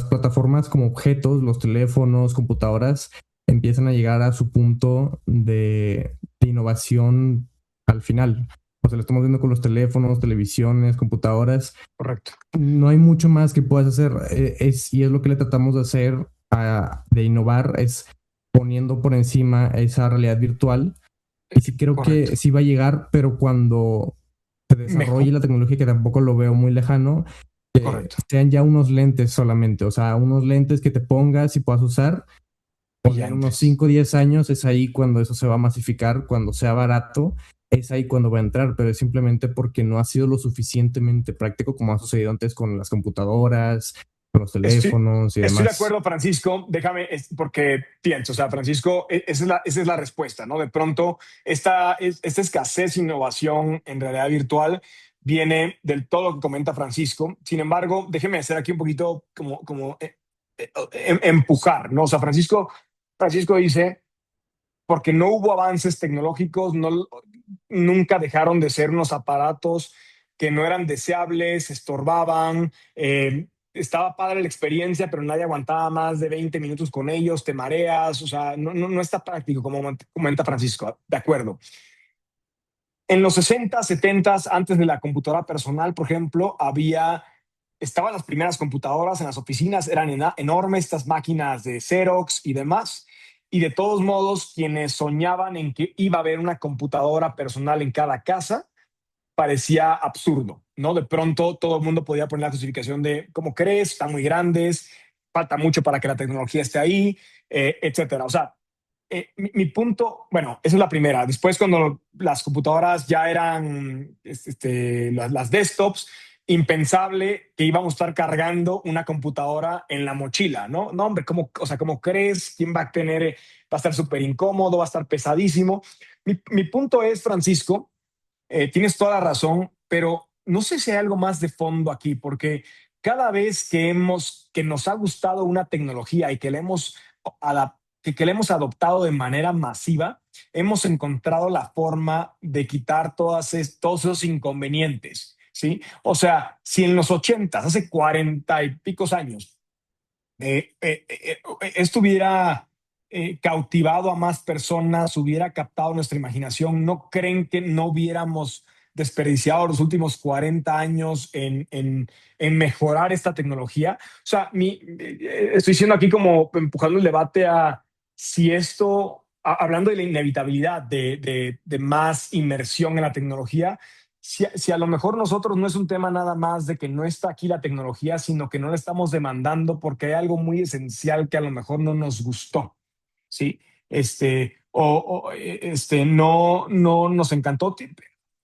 plataformas como objetos, los teléfonos, computadoras, empiezan a llegar a su punto de innovación al final. O sea, lo estamos viendo con los teléfonos, televisiones, computadoras. Correcto. No hay mucho más que puedas hacer. Y es lo que le tratamos de hacer, de innovar, es poniendo por encima esa realidad virtual Y sí creo Correcto. que sí va a llegar, pero cuando se desarrolle Mejor, la tecnología, que tampoco lo veo muy lejano, correcto. sean ya unos lentes solamente, o sea, unos lentes que te pongas y puedas usar. Y Ponle en unos antes. 5 o 10 años, es ahí cuando eso se va a masificar, cuando sea barato, es ahí cuando va a entrar, pero es simplemente porque no ha sido lo suficientemente práctico como ha sucedido antes con las computadoras, con los Estoy, teléfonos y estoy de demás. acuerdo, Francisco. Déjame, porque pienso, o sea, Francisco, esa es la respuesta, ¿no? De pronto, esta escasez de innovación en realidad virtual viene del todo lo que comenta Francisco. Sin embargo, déjeme hacer aquí un poquito empujar, ¿no? O sea, Francisco dice, porque no hubo avances tecnológicos, no, nunca dejaron de ser unos aparatos que no eran deseables, estorbaban, estaba padre la experiencia, pero nadie aguantaba más de 20 minutos con ellos, te mareas, o sea, no está práctico, como comenta Francisco, de acuerdo. En los 60, 70, antes de la computadora personal, por ejemplo, estaban las primeras computadoras en las oficinas, eran enormes estas máquinas de Xerox y demás. Y de todos modos, quienes soñaban en que iba a haber una computadora personal en cada casa, parecía absurdo, ¿no? De pronto todo el mundo podía poner la justificación de, ¿cómo crees? Están muy grandes, falta mucho para que la tecnología esté ahí, etcétera. O sea, mi punto, bueno, esa es la primera. Después, cuando las computadoras ya eran las desktops, impensable que íbamos a estar cargando una computadora en la mochila, ¿no? No, hombre, o sea, ¿cómo crees? ¿Quién va a tener? Va a estar súper incómodo, va a estar pesadísimo. Mi punto es, Francisco, tienes toda la razón, pero no sé si hay algo más de fondo aquí, porque cada vez que nos ha gustado una tecnología y que le hemos adoptado de manera masiva, hemos encontrado la forma de quitar todos esos inconvenientes, ¿sí? O sea, si en los 80, hace 40 y picos años, esto hubiera cautivado a más personas, hubiera captado nuestra imaginación, ¿no creen que no hubiéramos desperdiciado los últimos 40 años en mejorar esta tecnología? O sea, estoy diciendo aquí como empujando el debate a si esto, hablando de la inevitabilidad de más inmersión en la tecnología, si a lo mejor nosotros no es un tema nada más de que no está aquí la tecnología, sino que no la estamos demandando porque hay algo muy esencial que a lo mejor no nos gustó, ¿sí? No nos encantó.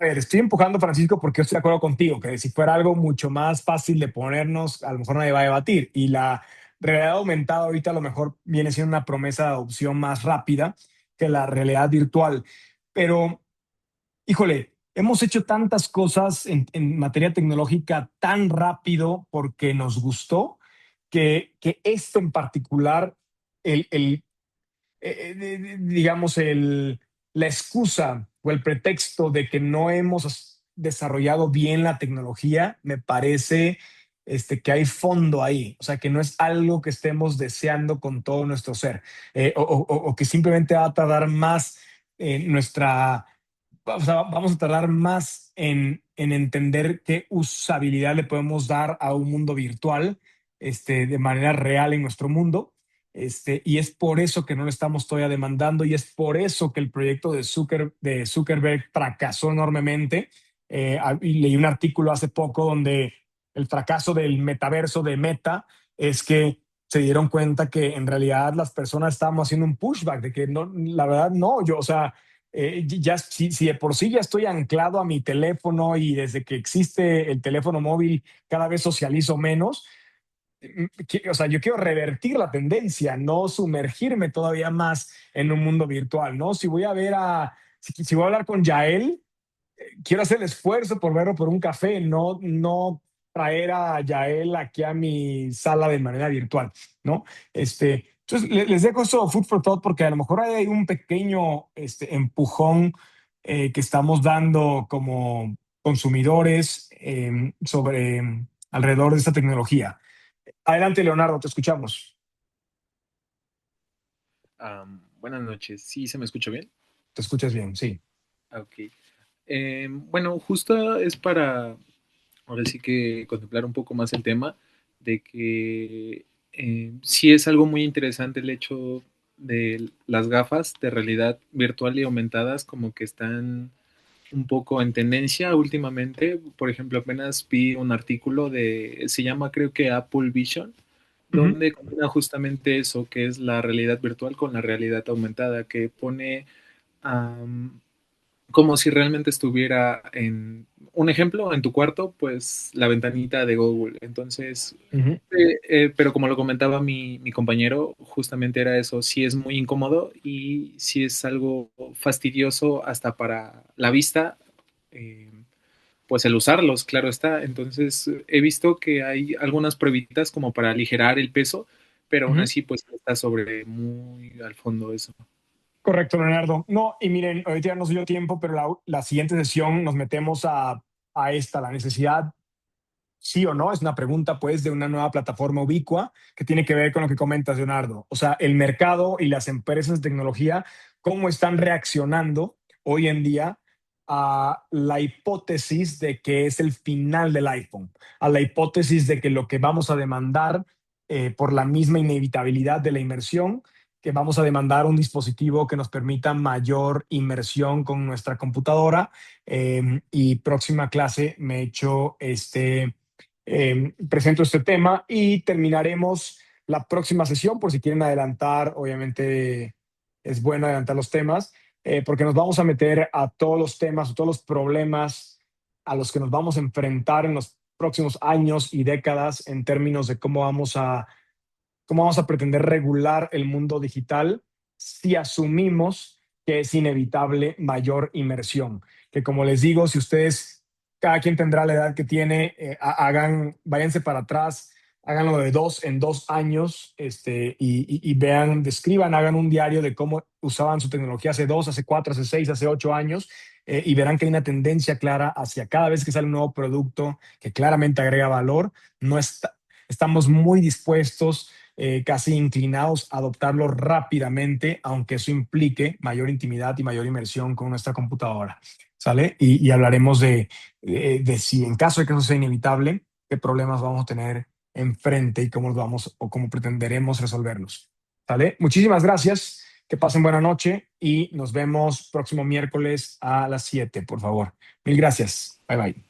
A ver, estoy empujando, Francisco, porque estoy de acuerdo contigo, que si fuera algo mucho más fácil de ponernos, a lo mejor nadie va a debatir. Y la realidad aumentada ahorita a lo mejor viene siendo una promesa de adopción más rápida que la realidad virtual. Pero híjole, hemos hecho tantas cosas en materia tecnológica tan rápido porque nos gustó que esto en particular, el, digamos, la excusa o el pretexto de que no hemos desarrollado bien la tecnología, me parece que hay fondo ahí, o sea, que no es algo que estemos deseando con todo nuestro ser, o que simplemente va a tardar más nuestra o sea, vamos a tardar más en entender qué usabilidad le podemos dar a un mundo virtual de manera real en nuestro mundo. Y es por eso que no lo estamos todavía demandando y es por eso que el proyecto de Zuckerberg fracasó enormemente. Y leí un artículo hace poco donde el fracaso del metaverso de Meta es que se dieron cuenta que en realidad las personas estábamos haciendo un pushback, de que no, la verdad no, o sea, ya si de por sí ya estoy anclado a mi teléfono y desde que existe el teléfono móvil cada vez socializo menos, o sea, yo quiero revertir la tendencia, no sumergirme todavía más en un mundo virtual, ¿no? Si voy a hablar con Yael, quiero hacer el esfuerzo por verlo por un café, no traer a Yael aquí a mi sala de manera virtual, ¿no? Entonces, les dejo eso food for thought porque a lo mejor hay un pequeño empujón que estamos dando como consumidores alrededor de esta tecnología. Adelante, Leonardo, te escuchamos. Buenas noches. ¿Sí se me escucha bien? Te escuchas bien, sí. Ok. Bueno, justo es para ahora sí que contemplar un poco más el tema de que sí es algo muy interesante el hecho de las gafas de realidad virtual y aumentadas como que están un poco en tendencia últimamente. Por ejemplo, apenas vi un artículo se llama creo que Apple Vision, Ujú. donde combina justamente eso, que es la realidad virtual con la realidad aumentada, que pone como si realmente estuviera en un ejemplo, en tu cuarto, pues la ventanita de Google. Entonces, Ujú. pero como lo comentaba mi compañero, justamente era eso, sí es muy incómodo y sí es algo fastidioso hasta para la vista, eh, pues el usarlos, claro está. Entonces, he visto que hay algunas pruebitas como para aligerar el peso, pero aún Ujú. así, pues está sobre muy al fondo eso. Correcto, Leonardo. No, y miren, ahorita ya nos dio tiempo, pero la siguiente sesión nos metemos a esta, la necesidad, sí o no, es una pregunta pues de una nueva plataforma ubicua que tiene que ver con lo que comentas, Leonardo. O sea, el mercado y las empresas de tecnología, cómo están reaccionando hoy en día a la hipótesis de que es el final del iPhone, a la hipótesis de que lo que vamos a demandar por la misma inevitabilidad de la inmersión, que vamos a demandar un dispositivo que nos permita mayor inmersión con nuestra computadora. Y próxima clase me echo presento este tema y terminaremos la próxima sesión, por si quieren adelantar, obviamente es bueno adelantar los temas, porque nos vamos a meter a todos los temas, a todos los problemas a los que nos vamos a enfrentar en los próximos años y décadas en términos de cómo vamos a pretender regular el mundo digital si asumimos que es inevitable mayor inmersión. Que como les digo, si ustedes, cada quien tendrá la edad que tiene, váyanse para atrás, háganlo de 2 en 2 años, y vean, describan, hagan un diario de cómo usaban su tecnología hace 2, hace 4, hace 6, hace 8 años, y verán que hay una tendencia clara hacia cada vez que sale un nuevo producto que claramente agrega valor. No está, estamos muy dispuestos, casi inclinados a adoptarlo rápidamente, aunque eso implique mayor intimidad y mayor inmersión con nuestra computadora. ¿Sale? Y hablaremos de si en caso de que eso sea inevitable, qué problemas vamos a tener enfrente y cómo los vamos o cómo pretenderemos resolverlos. ¿Sale? Muchísimas gracias. Que pasen buena noche y nos vemos próximo miércoles a las 7, por favor. Mil gracias. Bye bye.